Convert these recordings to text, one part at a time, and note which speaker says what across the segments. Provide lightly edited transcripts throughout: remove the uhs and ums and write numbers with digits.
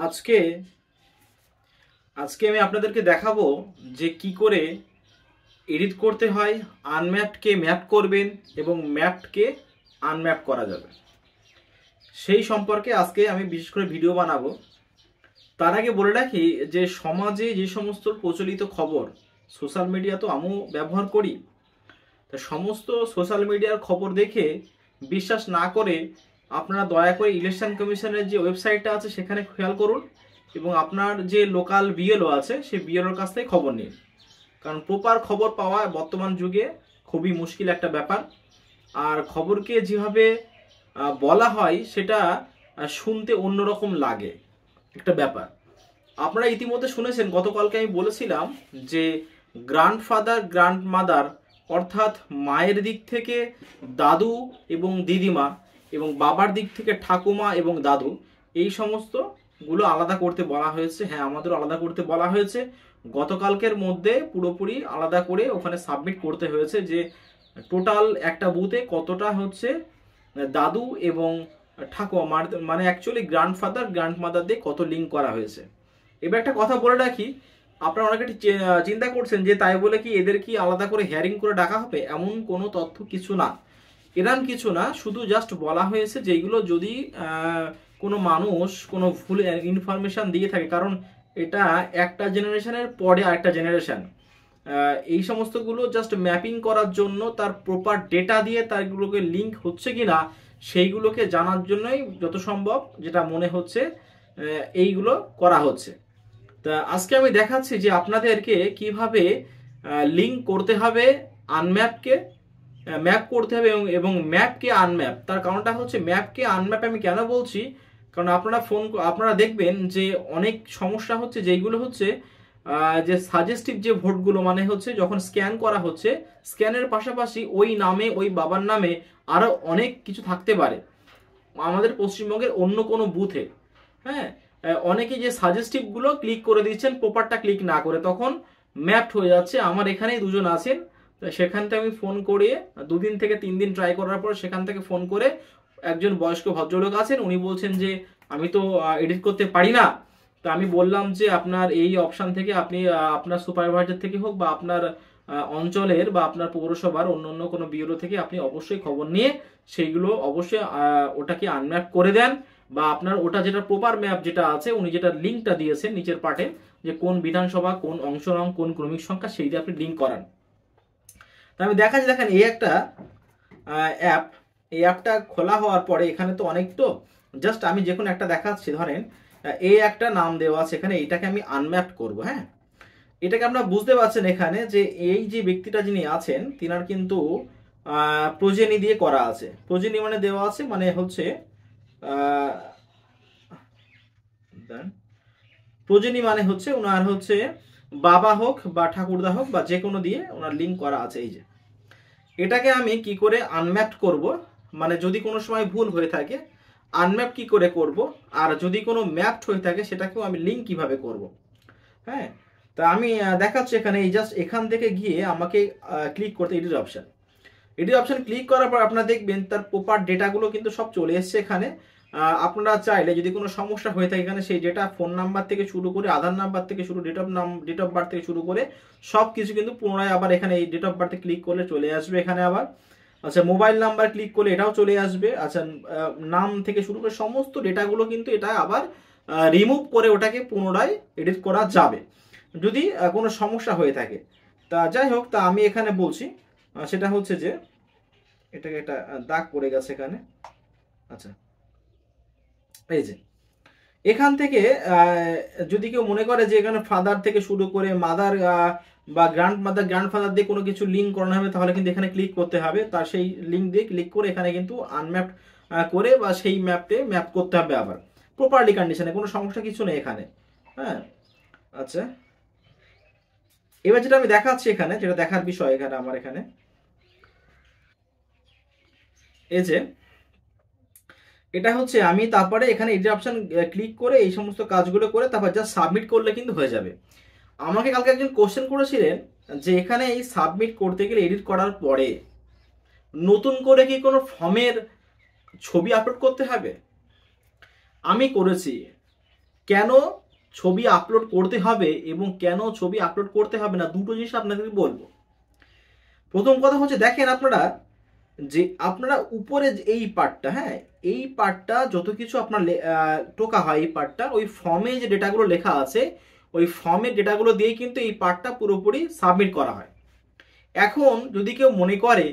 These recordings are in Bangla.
Speaker 1: আজকে আজকে আমি আপনাদেরকে দেখাবো যে কি করে এডিট করতে হয়, আনম্যাপডকে ম্যাপ করবেন এবং ম্যাপডকে আনম্যাপ করা যাবে সেই সম্পর্কে আজকে আমি বিশেষ করে ভিডিও বানাবো। তার আগে বলে রাখি যে সমাজে যে সমস্ত প্রচলিত খবর, সোশ্যাল মিডিয়া তো আমিও ব্যবহার করি, তা সমস্ত সোশ্যাল মিডিয়ার খবর দেখে বিশ্বাস না করে আপনারা দয়া করে ইলেকশন কমিশনের যে ওয়েবসাইটটা আছে সেখানে খেয়াল করুন এবং আপনার যে লোকাল বিএলও আছে সেই বিএলওর কাছ থেকে খবর নিন, কারণ প্রপার খবর পাওয়া বর্তমান যুগে খুবই মুশকিল একটা ব্যাপার। আর খবরকে যেভাবে বলা হয় সেটা শুনতে অন্যরকম লাগে একটা ব্যাপার। আপনারা ইতিমধ্যে শুনেছেন, গতকালকে আমি বলেছিলাম যে গ্র্যান্ডফাদার গ্র্যান্ডমাদার অর্থাৎ মায়ের দিক থেকে দাদু এবং দিদিমা এবং বাবার দিক থেকে ঠাকুমা এবং দাদু, এই সমস্তগুলো আলাদা করতে বলা হয়েছে। হ্যাঁ, আমাদেরও আলাদা করতে বলা হয়েছে। গতকালকের মধ্যে পুরোপুরি আলাদা করে ওখানে সাবমিট করতে হয়েছে যে টোটাল একটা বুথে কতটা হচ্ছে দাদু এবং ঠাকুমা, মানে অ্যাকচুয়ালি গ্র্যান্ডফাদার গ্র্যান্ডমাদার দিয়ে কত লিঙ্ক করা হয়েছে। এবার একটা কথা বলে রাখি, আপনারা অনেকে চিন্তা করছেন যে তাই বলে কি এদের কি আলাদা করে হিয়ারিং করে ডাকা হবে, এমন কোনো তথ্য কিছু না, এরকম কিছু না। শুধু জাস্ট বলা হয়েছে যেগুলো যদি কোনো মানুষ কোনো ভুল ইনফরমেশন দিয়ে থাকে, কারণ এটা একটা জেনারেশনের পরে আরেকটা জেনারেশন, এই সমস্তগুলো জাস্ট ম্যাপিং করার জন্য তার প্রপার ডেটা দিয়ে তারগুলোকে লিঙ্ক হচ্ছে কি না সেইগুলোকে জানার জন্যই যত সম্ভব যেটা মনে হচ্ছে এইগুলো করা হচ্ছে। তা আজকে আমি দেখাচ্ছি যে আপনাদেরকে কিভাবে লিঙ্ক করতে হবে, আনম্যাপকে ম্যাপ করতে হবে এবং ম্যাপকে আনম্যাপ। তার কারণটা হচ্ছে ম্যাপকে আনম্যাপ আমি কেন বলছি, কারণ আপনারা দেখবেন যে অনেক সমস্যা হচ্ছে যেইগুলো হচ্ছে যে সাজেস্টিভ যে ভোটগুলো, মানে হচ্ছে যখন স্ক্যান করা হচ্ছে স্ক্যানের পাশাপাশি ওই নামে ওই বাবার নামে আরো অনেক কিছু থাকতে পারে আমাদের পশ্চিমবঙ্গের অন্য কোনো বুথে। হ্যাঁ, অনেকে যে সাজেস্টিভগুলো ক্লিক করে দিচ্ছেন প্রপারটা ক্লিক না করে, তখন ম্যাপড হয়ে যাচ্ছে। আমার এখানেই দুজন আছেন, সেখান থেকে আমি ফোন করে 2 দিন থেকে 3 দিন ট্রাই করার পর সেখান থেকে ফোন করে একজন বয়স্ক ভদ্রলোক আছেন, উনি বলছেন যে আমি তো এডিট করতে পারি না। তা আমি বললাম যে আপনার এই অপশান থেকে আপনি আপনার সুপারভাইজার থেকে হোক বা আপনার অঞ্চলের বা আপনার পৌরসভার অন্য অন্য কোনো বিউরো থেকে আপনি অবশ্যই খবর নিয়ে সেইগুলো অবশ্যই ওটাকে আনম্যাপ করে দেন, বা আপনার ওটা যেটা প্রপার ম্যাপ যেটা আছে উনি যেটা লিঙ্কটা দিয়েছেন নিচের পার্টে যে কোন বিধানসভা কোন অংশ রং কোন ক্রমিক সংখ্যা সেইটা আপনি লিঙ্ক করান। তা আমি দেখাচ্ছি, দেখেন এই একটা অ্যাপ, এই অ্যাপটা খোলা হওয়ার পরে এখানে তো অনেক, তো জাস্ট আমি যে কোনো একটা দেখাচ্ছি। ধরেন এই একটা নাম দেওয়া আছে এখানে, এটাকে আমি আনম্যাপ করব। হ্যাঁ, এটাকে আপনারা বুঝতে পারছেন এখানে যে এই যে ব্যক্তিটা যিনি আছেন তিনার কিন্তু প্রজেনি দিয়ে করা আছে। প্রজেনি মানে দেওয়া আছে, মানে হচ্ছে প্রজেনি মানে হচ্ছে ওনার হচ্ছে বাবা হোক বা ঠাকুরদা হোক বা যে কোনো দিয়ে ওনার লিঙ্ক করা আছে। এই যে এটাকে আমি কি করে আনম্যাপ করব, মানে যদি কোনো সময় ভুল হয়ে থাকে আনম্যাপ কি করে করব, আর যদি কোনো ম্যাপড হয়ে থাকে সেটাকেও আমি লিঙ্ক কিভাবে করব। হ্যাঁ, তা আমি দেখাচ্ছি এখানে। এই জাস্ট এখান থেকে গিয়ে আমাকে ক্লিক করতে edit option, edit option click করার পর আপনারা দেখবেন তার প্রপার ডেটাগুলো কিন্তু সব চলে এসছে এখানে। আপনারা চাইলে যদি কোনো সমস্যা হয়ে থাকে এখানে সেই ডেটা, ফোন নাম্বার থেকে শুরু করে আধার নাম্বার থেকে শুরু ডেট অফ বার্থ থেকে শুরু করে সব কিছু কিন্তু পুনরায় আবার এখানে এই ডেট অফ বার্থে ক্লিক করলে চলে আসবে এখানে আবার। আচ্ছা, মোবাইল নাম্বার ক্লিক করলে এটাও চলে আসবে। আচ্ছা, নাম থেকে শুরু করে সমস্ত ডেটাগুলো কিন্তু এটা আবার রিমুভ করে ওটাকে পুনরায় এডিট করা যাবে যদি কোনো সমস্যা হয়ে থাকে। তা যাই হোক, তা আমি এখানে বলছি সেটা হচ্ছে যে এটাকে একটা দাগ পড়ে গেছে এখানে। আচ্ছা, এই যে এখান থেকে যদি কেউ মনে করে যে এখানে ফাদার থেকে শুরু করে মাদার বা গ্র্যান্ডফাদার দিয়ে কোনো কিছু লিঙ্ক করানো হবে, তাহলে কিন্তু এখানে ক্লিক করতে হবে। তার সেই লিঙ্ক দিয়ে ক্লিক করে এখানে কিন্তু আনম্যাপ করে বা সেই ম্যাপে ম্যাপ করতে হবে আবার প্রপারলি কন্ডিশনে, কোনো সমস্যা কিছু নেই এখানে। হ্যাঁ, আচ্ছা, এবার যেটা আমি দেখাচ্ছি এখানে, যেটা দেখার বিষয় এখানে আমার এখানে এই যে এটা হচ্ছে আমি তারপরে এখানে এডিট অপশন ক্লিক করে এই সমস্ত কাজগুলো করে তারপর জাস্ট সাবমিট করলে কিন্তু হয়ে যাবে। আমাকে কালকে একজন কোশ্চেন করেছিলেন যে এখানে এই সাবমিট করতে গেলে এডিট করার পরে নতুন করে কি কোনো ফর্মের ছবি আপলোড করতে হবে। আমি করেছি, কেন ছবি আপলোড করতে হবে এবং কেন ছবি আপলোড করতে হবে না, দুটো জিনিস আপনাদেরকে বলবো। প্রথম কথা হচ্ছে, দেখেন আপনারা যে আপনারা উপরে এই পার্টটা, হ্যাঁ এই পার্টটা যত কিছু আপনার টোকা হয়, এই পার্টটা ওই ফর্মে যে ডেটাগুলো লেখা আছে ওই ফর্মের ডেটাগুলো দিয়ে কিন্তু এই পার্টটা পুরোপুরি সাবমিট করা হয়। এখন যদি কেউ মনে করে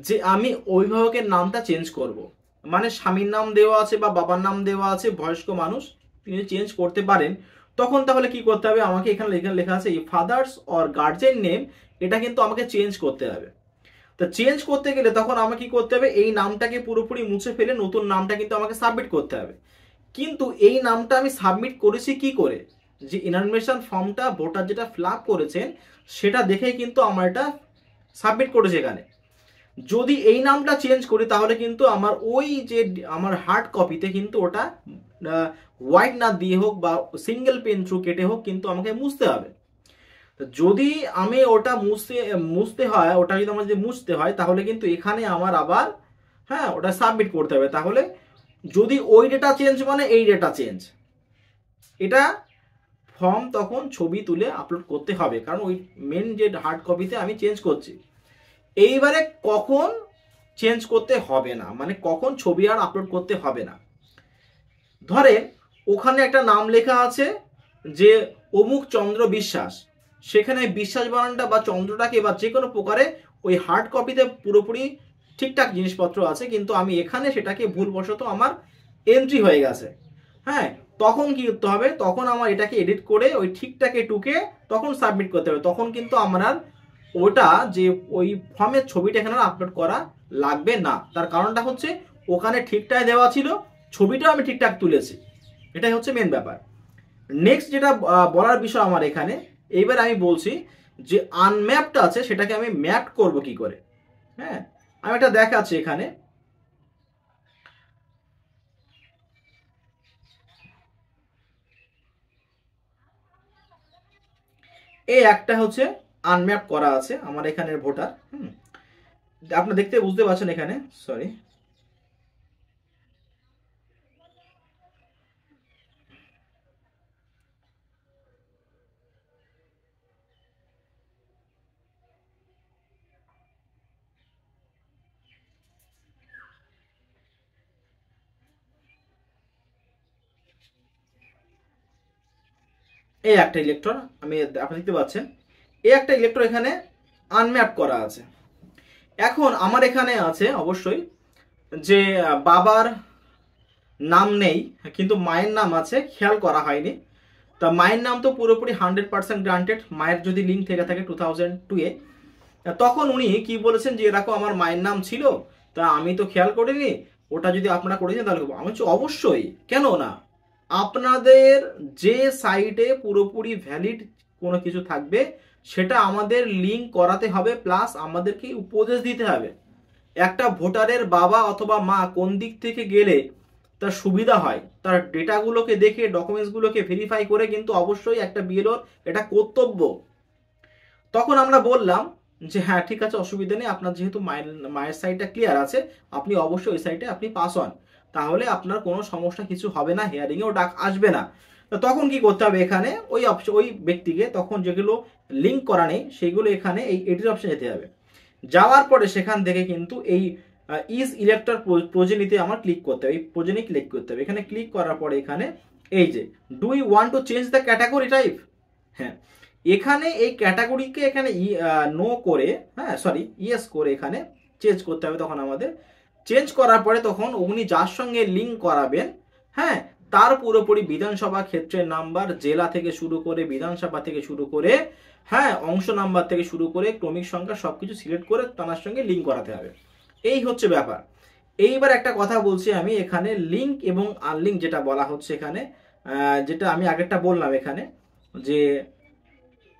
Speaker 1: যে আমি অভিভাবকের নামটা চেঞ্জ করব, মানে স্বামীর নাম দেওয়া আছে বা বাবার নাম দেওয়া আছে, বয়স্ক মানুষ তিনি চেঞ্জ করতে পারেন, তখন তাহলে কি করতে হবে, আমাকে এখানে লেখা আছে ফাদার্স অর গার্জেন নেম, এটা কিন্তু আমাকে চেঞ্জ করতে হবে। তো চেঞ্জ করতে গেলে তখন আমাকে কি করতে হবে, এই নামটাকে পুরোপুরি মুছে ফেলে নতুন নামটা কিন্তু আমাকে সাবমিট করতে হবে। কিন্তু এই নামটা আমি সাবমিট করেছি কি করে, যে ইনফরমেশন ফর্মটা ভোটার যেটা ফিল আপ করেছেন সেটা দেখেই কিন্তু আমার এটা সাবমিট করেছে এখানে। যদি এই নামটা চেঞ্জ করি তাহলে কিন্তু আমার ওই যে আমার হার্ড কপিতে কিন্তু ওটা হোয়াইট না দিয়ে হোক বা সিঙ্গেল পেন থ্রু কেটে হোক কিন্তু আমাকে মুছতে হবে। যদি আমি ওটা মুছতে হয়, ওটা যদি আমার যদি মুছতে হয় তাহলে কিন্তু এখানে আমার আবার হ্যাঁ ওটা সাবমিট করতে হবে। তাহলে যদি ওই ডেটা চেঞ্জ মানে এই ডেটা চেঞ্জ, এটা ফর্ম তখন ছবি তুলে আপলোড করতে হবে, কারণ ওই মেন যে হার্ড কপিতে আমি চেঞ্জ করছি। এইবারে কখন চেঞ্জ করতে হবে না, মানে কখন ছবি আর আপলোড করতে হবে না, ধরে ওখানে একটা নাম লেখা আছে যে অমুক চন্দ্র বিশ্বাস, সেখানে বিশ্বাস বানানটা বা চন্দ্রটাকে বা যে কোনো প্রকারে ওই হার্ড কপিতে পুরোপুরি ঠিকঠাক জিনিসপত্র আছে, কিন্তু আমি এখানে সেটাকে ভুলবশত আমার এন্ট্রি হয়ে গেছে, হ্যাঁ তখন কি করতে হবে, তখন আমার এটাকে এডিট করে ওই ঠিকটাকে টুকে তখন সাবমিট করতে হবে। তখন কিন্তু আমার ওটা যে ওই ফর্মের ছবিটা এখানে আপলোড করা লাগবে না। তার কারণটা হচ্ছে ওখানে ঠিকঠাক দেওয়া ছিল, ছবিটাও আমি ঠিকঠাক তুলেছি, এটাই হচ্ছে মেন ব্যাপার। নেক্সট যেটা বলার বিষয় আমার এখানে, এইবার আমি বলছি যে আনম্যাপটা আছে সেটাকে আমি ম্যাপ করব কি করে। হ্যাঁ আমি এটা দেখাচ্ছি এখানে, এই একটা হচ্ছে আনম্যাপ করা আছে আমার এখানের ভোটার। আপনারা দেখতে বুঝতে পারছেন এখানে, সরি এই একটা ইলেকট্রন আমি আপনি দেখতে পাচ্ছেন, এই একটা ইলেকট্রন এখানে আনম্যাপ করা আছে। এখন আমার এখানে আছে অবশ্যই যে বাবার নাম নেই কিন্তু মায়ের নাম আছে, খেয়াল করা হয়নি। তা মায়ের নাম তো পুরোপুরি 100% গ্রান্টেড, মায়ের যদি লিঙ্ক থেকে থাকে 2002-এ, তখন উনি কি বলেছেন যে এরকম আমার মায়ের নাম ছিল, তা আমি তো খেয়াল করিনি, ওটা যদি আপনারা করেছেন তাহলে আমি বলছি অবশ্যই, কেন না, আপনাদের যে সাইটে পুরোপুরি ভ্যালিড কোনো কিছু থাকবে সেটা আমাদের লিঙ্ক করাতে হবে, প্লাস আমাদেরকে উপদেশ দিতে হবে একটা ভোটারের বাবা অথবা মা কোন দিক থেকে গেলে তার সুবিধা হয়, তার ডেটাগুলোকে দেখে ডকুমেন্টসগুলোকে ভেরিফাই করে কিন্তু অবশ্যই একটা বিএলওর এটা কর্তব্য। তখন আমরা বললাম যে হ্যাঁ ঠিক আছে অসুবিধা নেই, আপনার যেহেতু মায়ের সাইটটা ক্লিয়ার আছে আপনি অবশ্যই ওই সাইটে আপনি পাস হন, তাহলে আপনার কোনো সমস্যা কিছু হবে না, হিয়ারিংয়েও ডাক আসবে না। তো তখন কি করতে হবে, এখানে ওই ব্যক্তিকে তখন যেগুলো লিঙ্ক করা নেই সেগুলো এখানে এই এডিট অপশন যেতে হবে, যাওয়ার পরে সেখান থেকে কিন্তু এই ইজ ইলেক্টর প্রোজেনিতে আমার ক্লিক করতে হবে, এই প্রোজেনি ক্লিক করতে হবে। এখানে ক্লিক করার পরে এখানে এই যে do you want to change the category type, হ্যাঁ এখানে এই ক্যাটাগরিকে এখানে নো করে, হ্যাঁ সরি ইয়েস করে এখানে চেঞ্জ করতে হবে। তখন আমাদের চেঞ্জ করার পরে তখন উনি যার সঙ্গে লিঙ্ক করাবেন, হ্যাঁ তার পুরোপুরি বিধানসভা ক্ষেত্রের নাম্বার, জেলা থেকে শুরু করে বিধানসভা থেকে শুরু করে হ্যাঁ অংশ নাম্বার থেকে শুরু করে ক্রমিক সংখ্যা সবকিছু সিলেক্ট করে তার সঙ্গে লিঙ্ক করাতে হবে। এই হচ্ছে ব্যাপার। এইবার একটা কথা বলছি আমি, এখানে লিঙ্ক এবং আনলিঙ্ক যেটা বলা হচ্ছে এখানে, যেটা আমি আগেরটা বললাম এখানে যে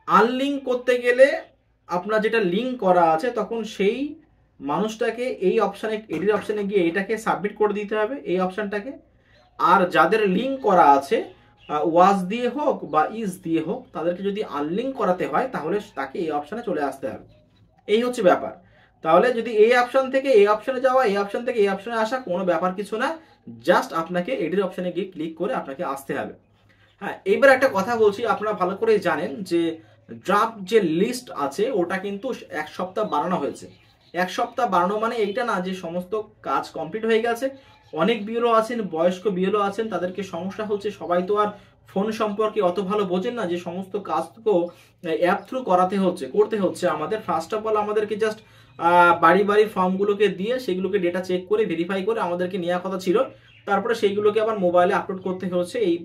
Speaker 1: আনলিঙ্ক করতে গেলে আপনার যেটা লিঙ্ক করা আছে তখন সেই মানুষটাকে এই অপশানে এডিট অপশানে গিয়ে এটাকে সাবমিট করে দিতে হবে এই অপশানটাকে। আর যাদের লিঙ্ক করা আছে ওয়াজ দিয়ে হোক বা ইজ দিয়ে হোক, তাদেরকে যদি আনলিঙ্ক করাতে হয় তাহলে তাকে এই অপশানে চলে আসতে হবে। এই হচ্ছে ব্যাপার। তাহলে যদি এই অপশান থেকে এই অপশানে যাওয়া, এই অপশান থেকে এই অপশানে আসা কোনো ব্যাপার কিছু না, জাস্ট আপনাকে এডিট অপশানে গিয়ে ক্লিক করে আপনাকে আসতে হবে। হ্যাঁ, এইবার একটা কথা বলছি, আপনারা ভালো করে জানেন যে ড্রাফট যে লিস্ট আছে ওটা কিন্তু 1 সপ্তাহ বাড়ানো হয়েছে। 1 সপ্তাহ বাড়ানো মানে এইটা না যে সমস্ত কাজ কমপ্লিট হয়ে গেছে। অনেক বিএলও আছেন, বয়স্ক বিএলও আছেন, তাদেরকে সমস্যা হচ্ছে, সবাই তো আর ফোন সম্পর্কে অত ভালো বোঝেন না যে সমস্ত কাজ তো অ্যাপ থ্রু করতে হচ্ছে। আমাদের ফার্স্ট অফ অল আমাদেরকে জাস্ট বাড়ি বাড়ির ফর্মগুলোকে দিয়ে সেগুলোকে ডেটা চেক করে ভেরিফাই করে আমাদেরকে নেওয়ার কথা ছিল। তারপরে সেইগুলোকে আবার মোবাইলে আপলোড করতে হচ্ছে এই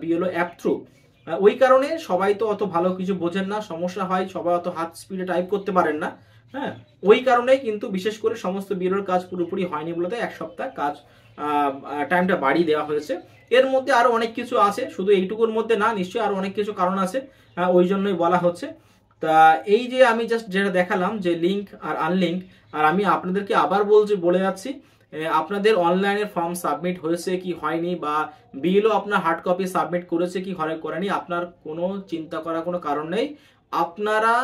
Speaker 1: বিএলও অ্যাপ থ্রু। ওই কারণে সবাই তো অত ভালো কিছু বোঝেন না, সমস্যা হয়, সবাই অত হাত স্পিডে টাইপ করতে পারেন না। হ্যাঁ, ওই কারণেই কিন্তু বিশেষ করে সমস্ত বিএলওর কাজ পুরোপুরি হয়নি বলতে 1 সপ্তাহ কাজ টাইমটা বাড়িয়ে দেওয়া হয়েছে। এর মধ্যে আরো অনেক কিছু আছে, শুধু এইটুকুর মধ্যে না, নিশ্চয়ই আরো অনেক কিছু কারণ আছে, ওই জন্যই বলা হচ্ছে। তা এই যে আমি জাস্ট যেটা দেখালাম যে লিঙ্ক আর আনলিঙ্ক, আর আমি আপনাদেরকে আবার বলে যাচ্ছি, আপনাদের অনলাইনে ফর্ম সাবমিট হয়েছে কি হয়নি, বা বিলও আপনার হার্ড কপি সাবমিট করেছে কি করেনি, আপনার কোনো চিন্তা করার কোনো কারণ নেই। আপনারা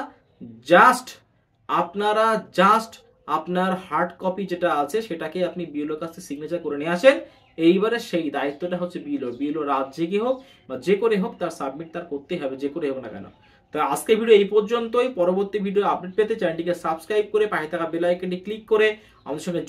Speaker 1: জাস্ট আপনার হার্ড কপি যেটা আছে সেটাকে আপনি বিএলওর কাছে সিগনেচার করে নিয়ে আসেন। এইবারে সেই দায়িত্বটা হচ্ছে বিএলও রাজ্যে কি হোক বা যে করে হোক তার সাবমিট তার করতেই হবে, যে করে হোক না কেন। তো আজকে ভিডিও এই পর্যন্তই। পরবর্তী ভিডিও আপডেট পেতে চ্যানেলটিকে সাবস্ক্রাইব করে পাশে থাকা বেল আইকনটি ক্লিক করে আমাদের সঙ্গে